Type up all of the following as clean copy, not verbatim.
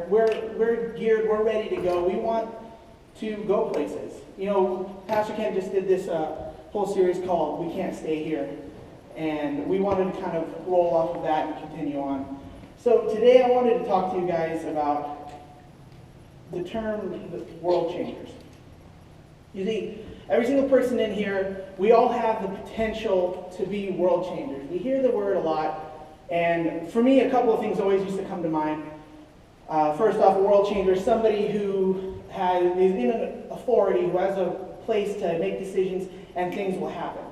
we're geared, we're ready to go. We want to go places. You know, Pastor Ken just did this whole series called We Can't Stay Here. And we wanted to kind of roll off of that and continue on. So today I wanted to talk to you guys about the term world changers. You see, every single person in here, we all have the potential to be world changers. We hear the word a lot, and for me, a couple of things always used to come to mind. First off, a world changer is somebody who is in an authority, who has a place to make decisions, and things will happen.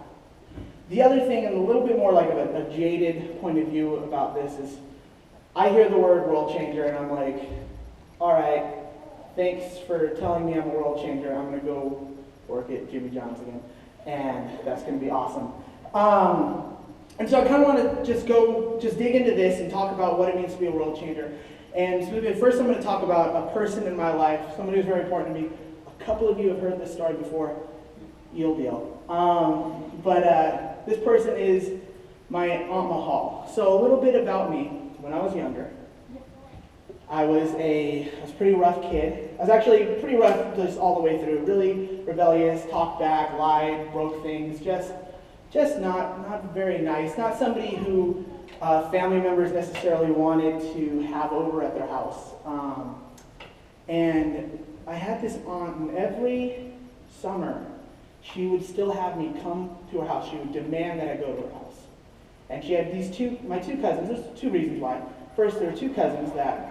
The other thing, and a little bit more like a jaded point of view about this, is I hear the word world changer, and I'm like, all right, thanks for telling me I'm a world changer. I'm going to go work at Jimmy John's again, and that's going to be awesome. And so I kind of want to just dig into this and talk about what it means to be a world changer. And so first I'm going to talk about a person in my life, somebody who's very important to me. A couple of you have heard this story before. You'll deal. But this person is my Aunt Mahal. So a little bit about me. When I was younger, I was a pretty rough kid. I was actually pretty rough just all the way through. Really rebellious, talked back, lied, broke things. Just not very nice. Not somebody who family members necessarily wanted to have over at their house. And I had this aunt, and every summer she would still have me come to her house. She would demand that I go to her house. And she had my two cousins. There's two reasons why. First, there were two cousins that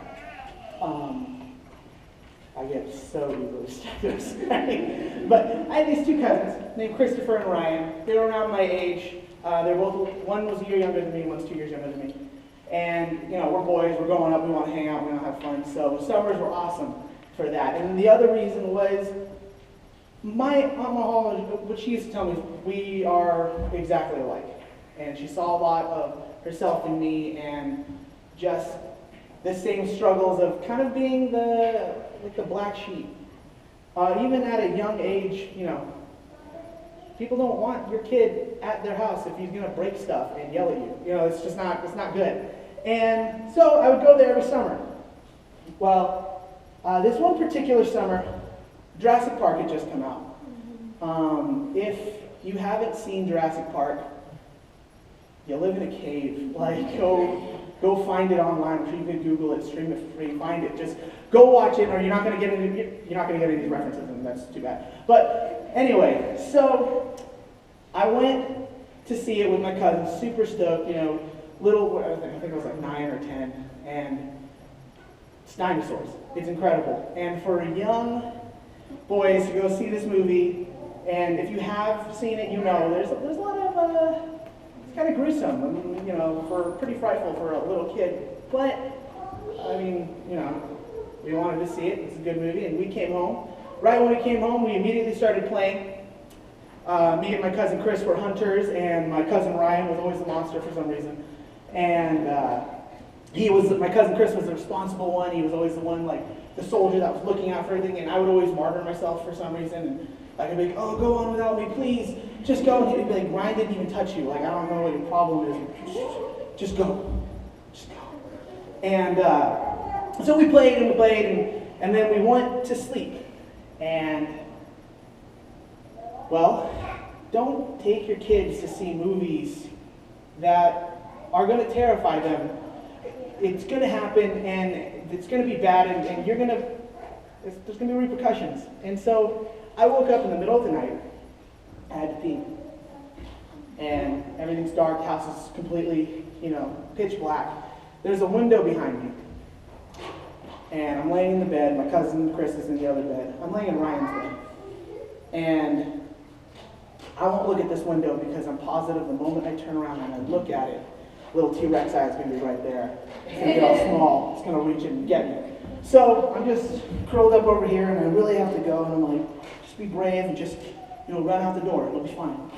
I get so easily distracted. But I had these two cousins named Christopher and Ryan. They were around my age. One was a year younger than me, one's 2 years younger than me. And, you know, we're boys, we're growing up, we want to hang out, we want to have fun. So summers were awesome for that. And the other reason was my Aunt Mahal, what she used to tell me, we are exactly alike. And she saw a lot of herself in me and just the same struggles of kind of being the black sheep. Even at a young age, you know, people don't want your kid at their house if he's going to break stuff and yell at you. You know, it's not good. And so I would go there every summer. Well, this one particular summer, Jurassic Park had just come out. If you haven't seen Jurassic Park, you live in a cave. Like, go find it online. I'm sure you can Google it, stream it for free, find it. Just go watch it, or you're not going to get any of these references, and that's too bad. But anyway, so I went to see it with my cousins, super stoked. You know, I think I was like 9 or 10, and it's dinosaurs. It's incredible. And for young boys to go see this movie, and if you have seen it, you know there's a lot of it's kind of gruesome. I mean, you know, pretty frightful for a little kid. But I mean, you know, we wanted to see it. It's a good movie, and we came home. Right when we came home, we immediately started playing. Me and my cousin Chris were hunters, and my cousin Ryan was always the monster for some reason. And my cousin Chris was the responsible one. He was always the one, like the soldier that was looking out for everything. And I would always martyr myself for some reason. And I'd be like, oh, go on without me, please. Just go. And he'd be like, Ryan didn't even touch you. Like, I don't know what your problem is. Just go. Just go. And so we played, and then we went to sleep. And, well, don't take your kids to see movies that are going to terrify them. It's going to happen, and it's going to be bad, and there's going to be repercussions. And so I woke up in the middle of the night. I had to pee. And everything's dark, the house is completely, you know, pitch black. There's a window behind me. And I'm laying in the bed. My cousin Chris is in the other bed. I'm laying in Ryan's bed. And I won't look at this window because I'm positive the moment I turn around and I look at it, little T-Rex eye is going to be right there. It's going to get all small. It's going to reach in and get me. So I'm just curled up over here, and I really have to go. And I'm like, just be brave and just, you know, run out the door. It'll be fine.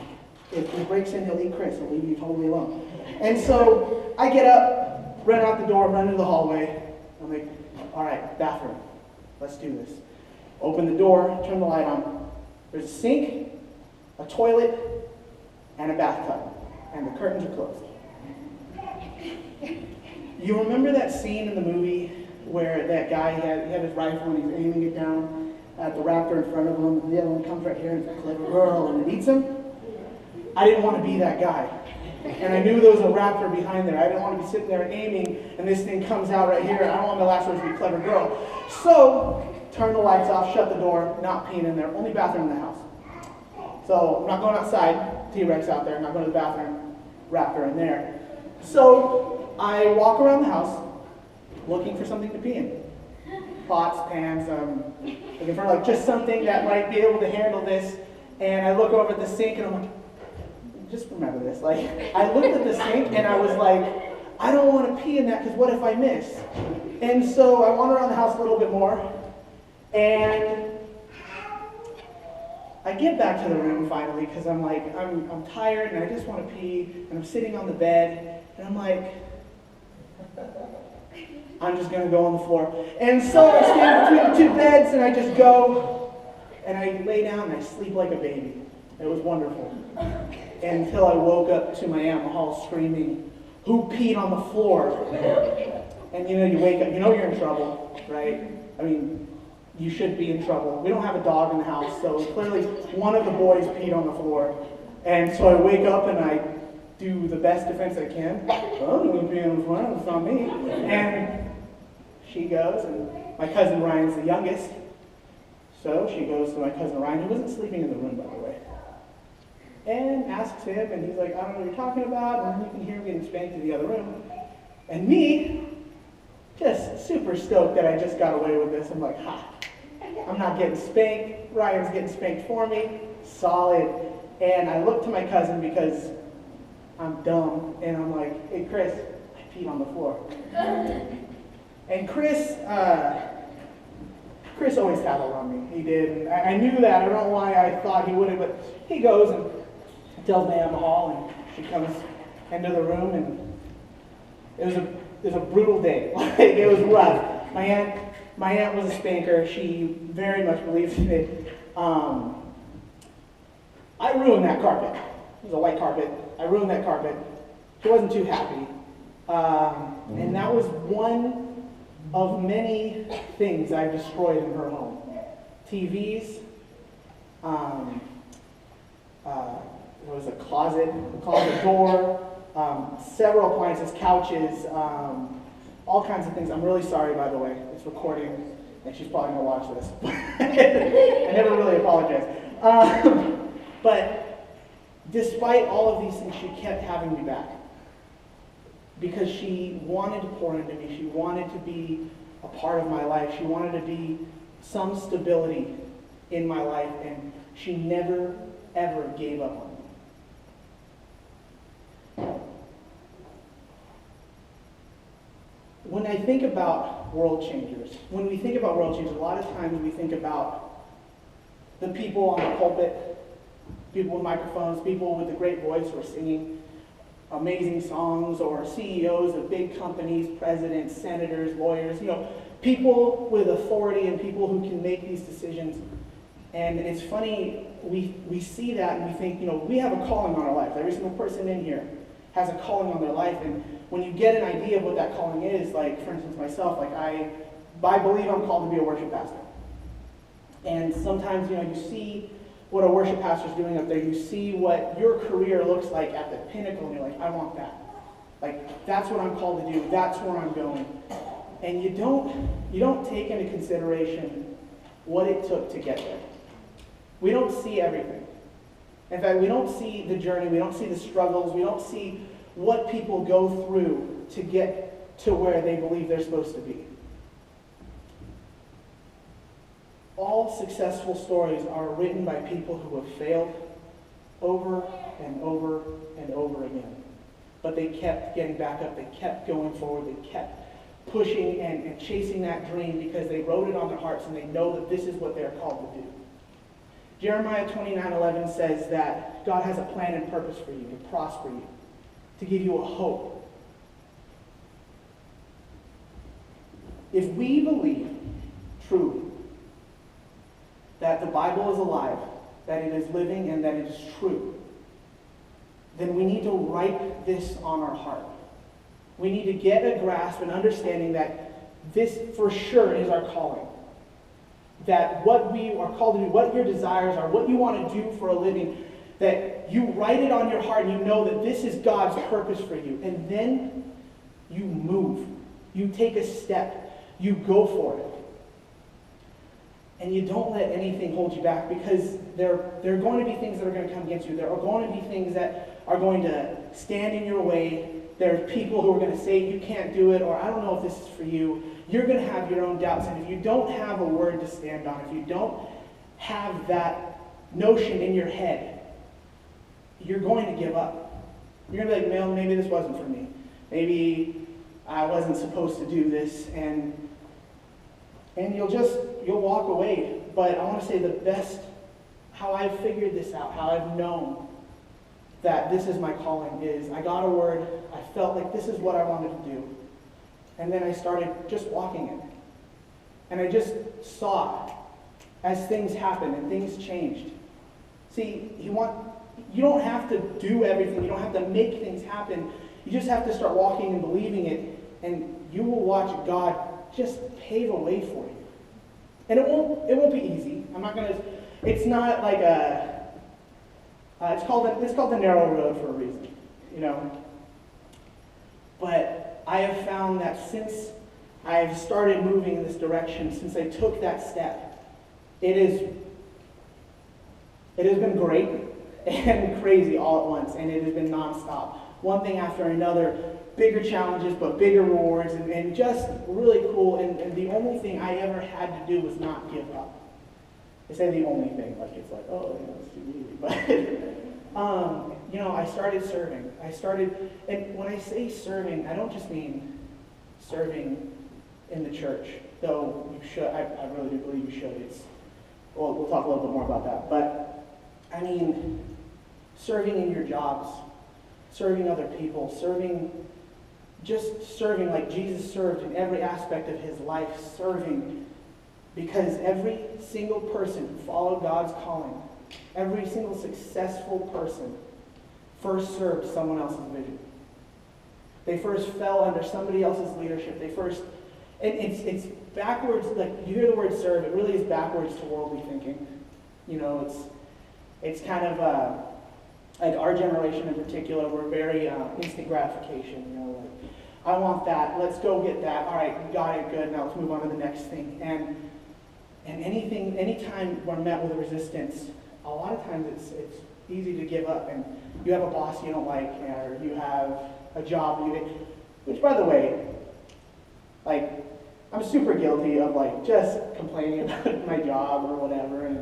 If he breaks in, he'll eat Chris. He'll leave you totally alone. And so I get up, run out the door, run into the hallway. I'm like, all right, bathroom. Let's do this. Open the door, turn the light on. There's a sink, a toilet, and a bathtub. And the curtains are closed. You remember that scene in the movie where that guy, he had his rifle and he's aiming it down at the raptor in front of him, and the other one comes right here and it's a clever girl and it eats him. I didn't want to be that guy. And I knew there was a raptor behind there. I didn't want to be sitting there aiming and this thing comes out right here. I don't want my last words to be clever girl. So, turn the lights off, shut the door, not peeing in there, only bathroom in the house. So, I'm not going outside, T-Rex out there, I'm not going to the bathroom, raptor in there. So, I walk around the house looking for something to pee in. Pots, pans, looking for like just something that might be able to handle this. And I look over at the sink and I'm like, just remember this. Like, I looked at the sink and I was like, I don't want to pee in that because what if I miss? And so I wander around the house a little bit more and I get back to the room finally because I'm like, I'm tired and I just want to pee and I'm sitting on the bed and I'm like, I'm just going to go on the floor. And so I stand between the two beds and I just go and I lay down and I sleep like a baby. It was wonderful. Until I woke up to my Aunt Mahal screaming, "Who peed on the floor?" And you know, you wake up, you know you're in trouble, right? I mean, you should be in trouble. We don't have a dog in the house, so clearly one of the boys peed on the floor. And so I wake up and I do the best defense I can. Oh, you pee on the floor, it's not me. And she goes, and my cousin Ryan's the youngest. So she goes to my cousin Ryan, who wasn't sleeping in the room, by the way, and asks him, and he's like, I don't know what you're talking about, and you can hear him getting spanked in the other room. And me, just super stoked that I just got away with this. I'm like, ha, I'm not getting spanked. Ryan's getting spanked for me. Solid. And I look to my cousin because I'm dumb, and I'm like, hey, Chris, I peed on the floor. And Chris always tattled on me. He did. And I knew that. I don't know why I thought he wouldn't, but he goes and tells my Aunt Mahal, and she comes into the room, and it was a brutal day. Like, it was rough. My aunt was a spanker. She very much believed in it. I ruined that carpet. It was a white carpet. I ruined that carpet. She wasn't too happy. And that was one of many things I've destroyed in her home. TVs, there was a closet door, several appliances, couches, all kinds of things. I'm really sorry, by the way. It's recording, and she's probably going to watch this. I never really apologize. But despite all of these things, she kept having me back. Because she wanted to pour into me. She wanted to be a part of my life. She wanted to be some stability in my life, and she never, ever gave up on me. When I think about world changers, a lot of times we think about the people on the pulpit, people with microphones, people with a great voice who are singing amazing songs, or CEOs of big companies, presidents, senators, lawyers, people with authority and people who can make these decisions. And it's funny, we see that and we think, we have a calling on our life. Every single person in here has a calling on their life. And when you get an idea of what that calling is, like, for instance, myself, like I believe I'm called to be a worship pastor. And sometimes, you see what a worship pastor's doing up there. You see what your career looks like at the pinnacle, and you're like, I want that. Like, that's what I'm called to do. That's where I'm going. And you don't take into consideration what it took to get there. We don't see everything. In fact, we don't see the journey. We don't see the struggles. We don't see what people go through to get to where they believe they're supposed to be. All successful stories are written by people who have failed over and over and over again. But they kept getting back up. They kept going forward. They kept pushing and chasing that dream because they wrote it on their hearts and they know that this is what they're called to do. Jeremiah 29:11 says that God has a plan and purpose for you, to prosper you, to give you a hope. If we believe truly that the Bible is alive, that it is living, and that it is true, then we need to write this on our heart. We need to get a grasp and understanding that this for sure is our calling. That what we are called to do, what your desires are, what you want to do for a living, that you write it on your heart and you know that this is God's purpose for you. And then you move. You take a step. You go for it. And you don't let anything hold you back, because there are going to be things that are going to come against you. There are going to be things that are going to stand in your way. There are people who are going to say you can't do it, or I don't know if this is for you. You're going to have your own doubts. And if you don't have a word to stand on, if you don't have that notion in your head, you're going to give up. You're going to be like, "Man, maybe this wasn't for me. Maybe I wasn't supposed to do this." And you'll walk away. But I want to say the best, how I've figured this out, how I've known that this is my calling, is I got a word, I felt like this is what I wanted to do. And then I started just walking it. And I just saw as things happened and things changed. See, you don't have to do everything. You don't have to make things happen. You just have to start walking and believing it, and you will watch God just pave a way for you. And it won't be easy. It's not like it's called the narrow road for a reason, you know. But I have found that since I've started moving in this direction, since I took that step, it has been great and crazy all at once, and it has been nonstop. One thing after another, bigger challenges, but bigger rewards, and just really cool. And the only thing I ever had to do was not give up. I say the only thing, like it's like, oh, it's too easy. But, I started serving. And when I say serving, I don't just mean serving in the church, though you should. I really do believe you should. We'll talk a little bit more about that. But, I mean, serving in your jobs, serving other people, serving like Jesus served in every aspect of his life, serving, because every single person who followed God's calling, every single successful person first served someone else's vision. They first fell under somebody else's leadership. And it's backwards, like you hear the word serve, it really is backwards to worldly thinking. It's kind of like our generation in particular, we're very instant gratification, like, I want that, let's go get that, all right, we got it, good, now let's move on to the next thing. And anytime we're met with resistance, a lot of times it's easy to give up, and you have a boss you don't like, or you have a job which, by the way, like, I'm super guilty of like just complaining about my job or whatever,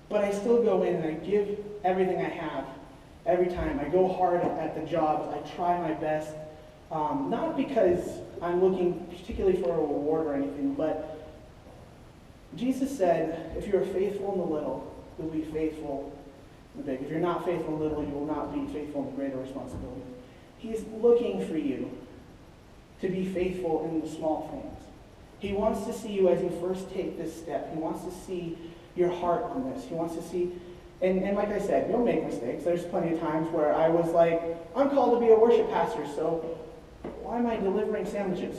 but I still go in and I give everything I have every time. I go hard at the job. I try my best, not because I'm looking particularly for a reward or anything, but Jesus said, if you are faithful in the little, you'll be faithful in the big. If you're not faithful in the little, you will not be faithful in the greater responsibility. He's looking for you to be faithful in the small things. He wants to see you as you first take this step. He wants to see your heart on this. He wants to see, and like I said, you'll make mistakes. There's plenty of times where I was like, I'm called to be a worship pastor, so why am I delivering sandwiches?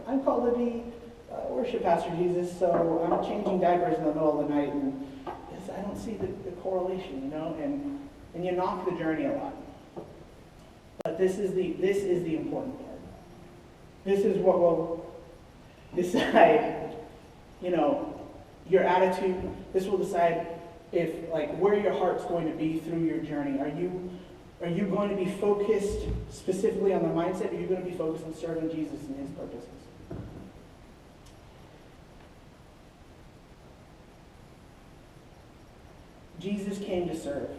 I'm called to be a worship pastor, Jesus, so I'm changing diapers in the middle of the night, and I don't see the correlation, and you knock the journey a lot. But this is the important part. This is what will decide, your attitude. This will decide if, like, where your heart's going to be through your journey. Are you going to be focused specifically on the mindset, or are you going to be focused on serving Jesus and his purposes? Jesus came to serve,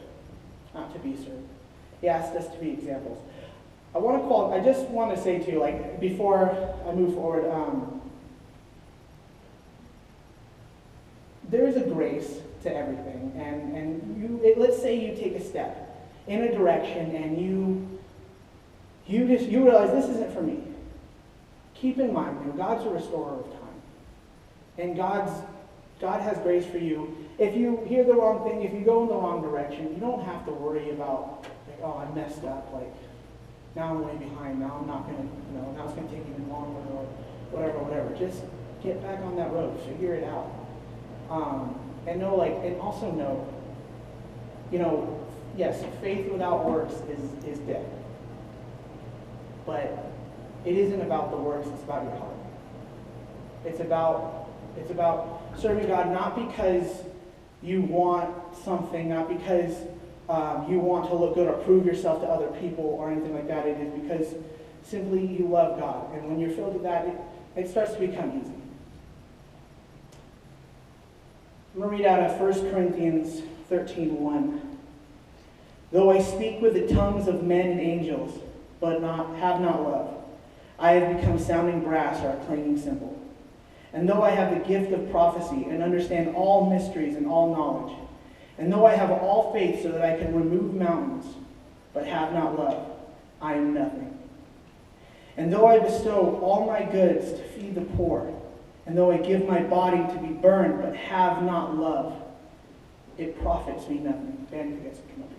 not to be served. He asked us to be examples. I just want to say to you, like, before I move forward, there is a grace to everything, and let's say you take a step in a direction, and you realize this isn't for me. Keep in mind, God's a restorer of time, and God has grace for you. If you hear the wrong thing, if you go in the wrong direction, you don't have to worry about, like, oh, I messed up, like, now I'm way behind, now I'm not going to, now it's going to take even longer, or whatever. Just get back on that road, figure it out. And also know, yes, faith without works is dead. But it isn't about the works, it's about your heart. It's about serving God not because you want something, not because you want to look good or prove yourself to other people or anything like that. It is because simply you love God. And when you're filled with that, it starts to become easy. I'm going to read out of 1 Corinthians 13:1. Though I speak with the tongues of men and angels, but have not love, I have become sounding brass or a clanging cymbal. And though I have the gift of prophecy and understand all mysteries and all knowledge, and though I have all faith so that I can remove mountains, but have not love, I am nothing. And though I bestow all my goods to feed the poor, and though I give my body to be burned, but have not love, it profits me nothing. Ben, you guys can come up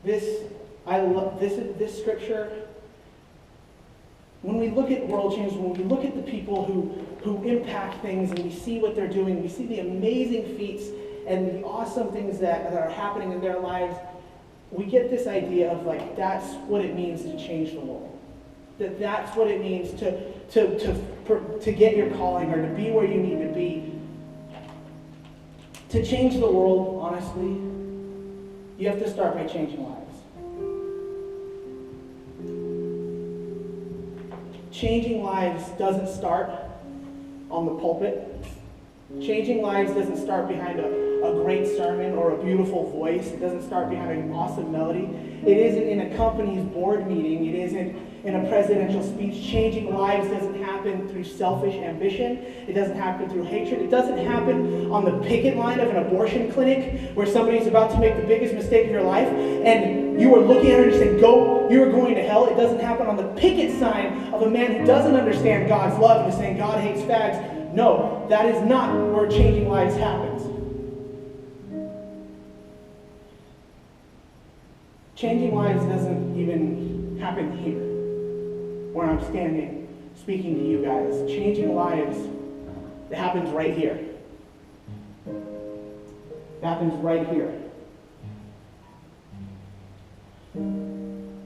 here. This scripture, when we look at world change, when we look at the people who impact things and we see what they're doing, we see the amazing feats and the awesome things that are happening in their lives, we get this idea of that's what it means to change the world. That's what it means to get your calling or to be where you need to be. To change the world, honestly, you have to start by changing lives. Changing lives doesn't start on the pulpit. Changing lives doesn't start behind a great sermon or a beautiful voice. It doesn't start behind an awesome melody. It isn't in a company's board meeting. It isn't in a presidential speech. Changing lives doesn't happen through selfish ambition. It doesn't happen through hatred. It doesn't happen on the picket line of an abortion clinic where somebody's about to make the biggest mistake of your life and you are looking at her and you're saying, go, you are going to hell. It doesn't happen on the picket sign of a man who doesn't understand God's love and is saying God hates fags. No, that is not where changing lives happens. Changing lives doesn't even happen here, where I'm standing speaking to you guys. Changing lives, it happens right here. It happens right here.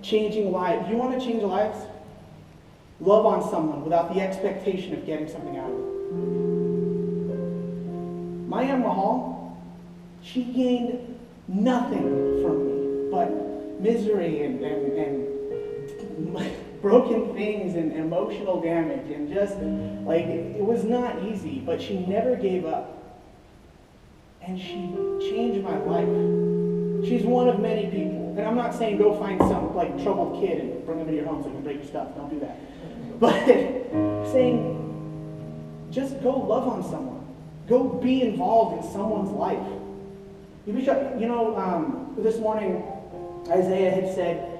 Changing lives. You want to change lives? Love on someone without the expectation of getting something out of it. Maya Mahal, she gained nothing from me but misery and broken things and emotional damage and just it was not easy, but she never gave up. And she changed my life. She's one of many people. And I'm not saying go find some troubled kid and bring them into your home so you can break your stuff. Don't do that. But saying just go love on someone. Go be involved in someone's life. This morning Isaiah had said,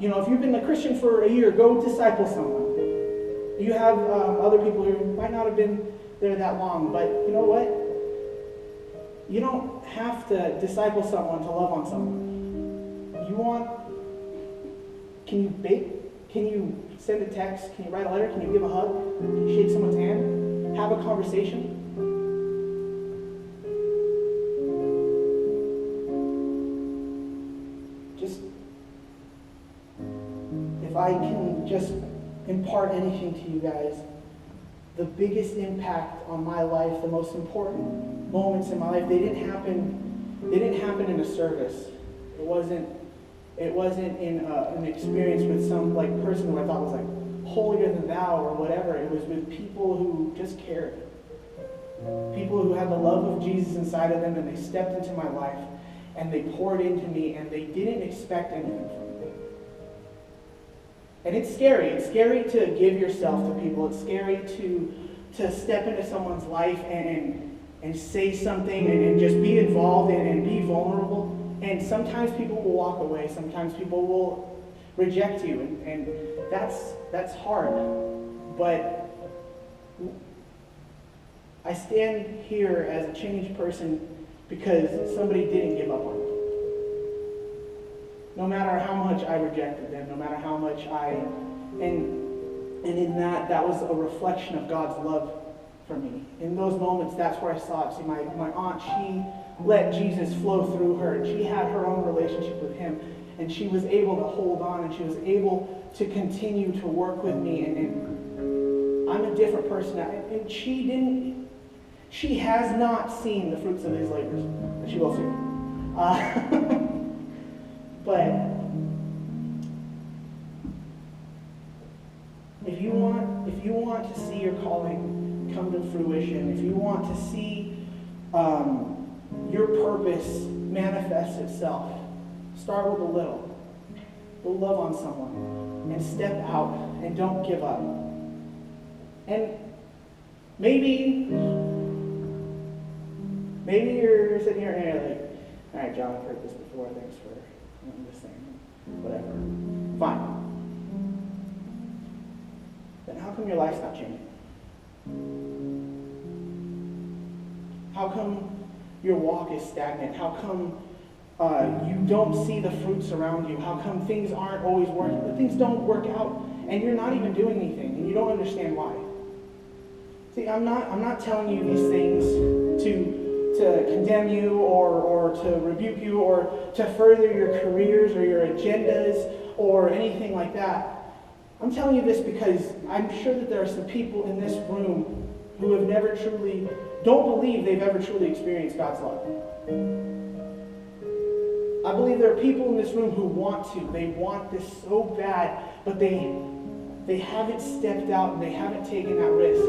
if you've been a Christian for a year, go disciple someone. You have other people who might not have been there that long, but you know what? You don't have to disciple someone to love on someone. Can you bake? Can you send a text? Can you write a letter? Can you give a hug? Can you shake someone's hand? Have a conversation? If I can just impart anything to you guys, the biggest impact on my life, the most important moments in my life, they didn't happen in a service. It wasn't in an experience with some person who I thought was holier than thou or whatever. It was with people who just cared. People who had the love of Jesus inside of them, and they stepped into my life and they poured into me and they didn't expect anything from me. And it's scary. It's scary to give yourself to people. It's scary to step into someone's life and say something and just be involved and be vulnerable. And sometimes people will walk away. Sometimes people will reject you. And that's hard. But I stand here as a changed person because somebody didn't give up on me. No matter how much I rejected them, no matter how much and in that was a reflection of God's love for me. In those moments, that's where I saw it. See, my aunt, she let Jesus flow through her, and she had her own relationship with him, and she was able to hold on, and she was able to continue to work with me, and I'm a different person now. And she has not seen the fruits of his labors, but she will soon. But if you want to see your calling come to fruition, if you want to see your purpose manifest itself, start with a little. Go love on someone and step out and don't give up. And maybe you're sitting here and you're like, all right, John, I've heard this before. Thanks for this thing. Whatever. Fine. Then how come your life's not changing? How come your walk is stagnant? How come you don't see the fruits around you? How come things aren't always working? Things don't work out, and you're not even doing anything, and you don't understand why. See, I'm not telling you these things to condemn you or to rebuke you or to further your careers or your agendas or anything like that. I'm telling you this because I'm sure that there are some people in this room who have never truly, don't believe they've ever truly experienced God's love. I believe there are people in this room who want to. They want this so bad, but they haven't stepped out and they haven't taken that risk.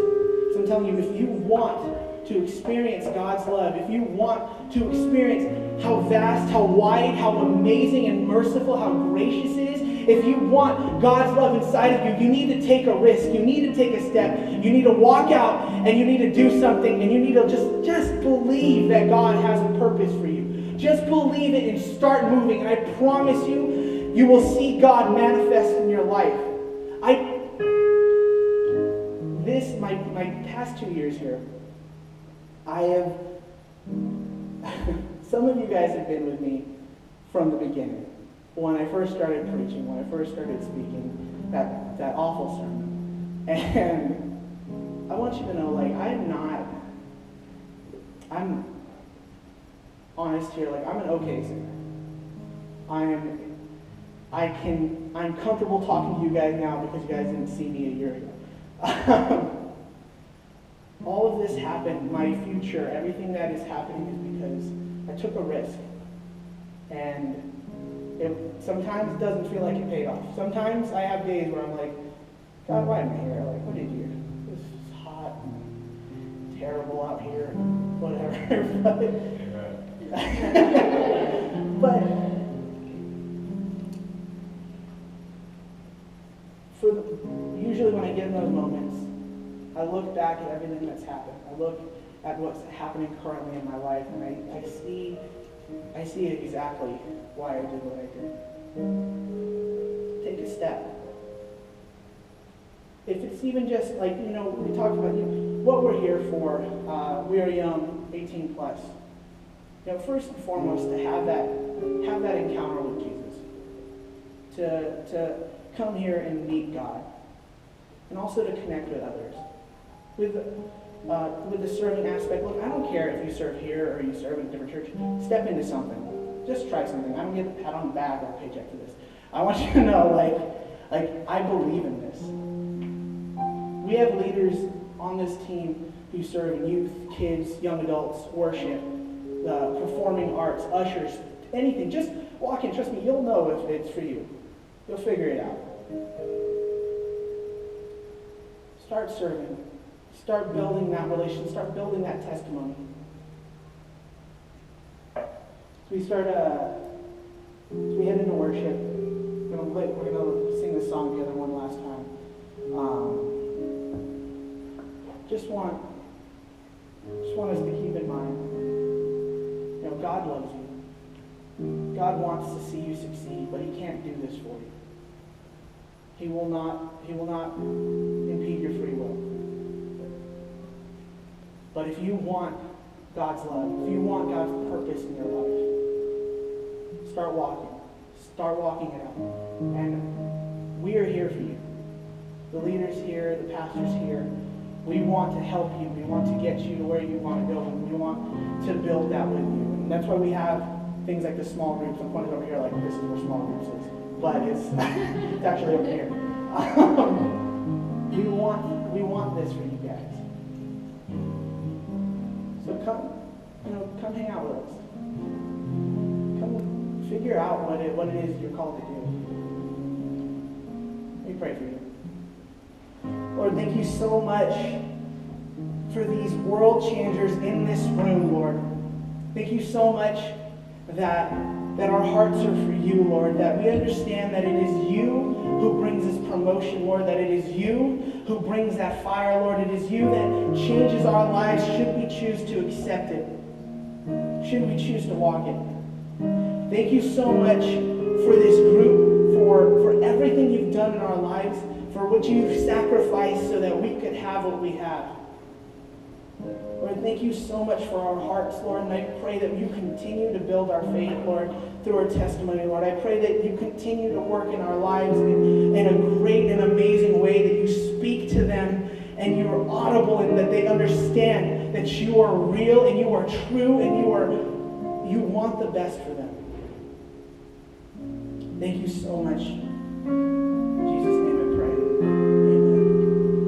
So I'm telling you, if you want to experience God's love, if you want to experience how vast, how wide, how amazing and merciful, how gracious it is, if you want God's love inside of you, you need to take a risk. You need to take a step. You need to walk out and you need to do something, and you need to just believe that God has a purpose for you. Just believe it and start moving, and I promise you, you will see God manifest in your life. My past 2 years here, I have, some of you guys have been with me from the beginning. When I first started preaching, when I first started speaking, that awful sermon. And I want you to know, like, I'm honest here, like, I'm an okay singer. I'm comfortable talking to you guys now because you guys didn't see me a year ago. All of this happened, my future, everything that is happening is because I took a risk. And it sometimes doesn't feel like it paid off. Sometimes I have days where I'm like, God, why am I here? Like, what did you do? It's hot and terrible out here and whatever. But usually when I get in those moments, I look back at everything that's happened. I look at what's happening currently in my life, and I see exactly why I did what I did. Take a step. If it's even just like, we talked about what we're here for. We are young, 18 plus. First and foremost, to have that encounter with Jesus. To come here and meet God. And also to connect with others. With the serving aspect, look, I don't care if you serve here or you serve in a different church. Step into something. Just try something. I don't get a pat on the back or a paycheck for this. I want you to know, like I believe in this. We have leaders on this team who serve in youth, kids, young adults, worship, performing arts, ushers, anything. Just walk in. Trust me, you'll know if it's for you. You'll figure it out. Start serving. Start building that relationship. Start building that testimony. So we head into worship. We're gonna sing this song together one last time. Just want us to keep in mind, God loves you. God wants to see you succeed, but He can't do this for you. He will not impede your free will. But if you want God's love, if you want God's purpose in your life, start walking. Start walking it out. And we are here for you. The leaders here, the pastors here, we want to help you. We want to get you to where you want to go. And we want to build that with you. And that's why we have things like the small groups. I'm pointing over here like this is where small groups is. But it's, it's actually over here. We want this for you guys. So come hang out with us. Come figure out what it is you're called to do. Let me pray for you. Lord, thank you so much for these world changers in this room, Lord. Thank you so much that our hearts are for you, Lord, that we understand that it is you who brings this promotion, Lord, that it is you who brings that fire, Lord. It is you that changes our lives should we choose to accept it, should we choose to walk it. Thank you so much for this group, for everything you've done in our lives, for what you've sacrificed so that we could have what we have. Lord, thank you so much for our hearts, Lord, and I pray that you continue to build our faith, Lord, through our testimony, Lord. I pray that you continue to work in our lives in a great and amazing way, that you speak to them and you are audible and that they understand that you are real and you are true and you want the best for them. Thank you so much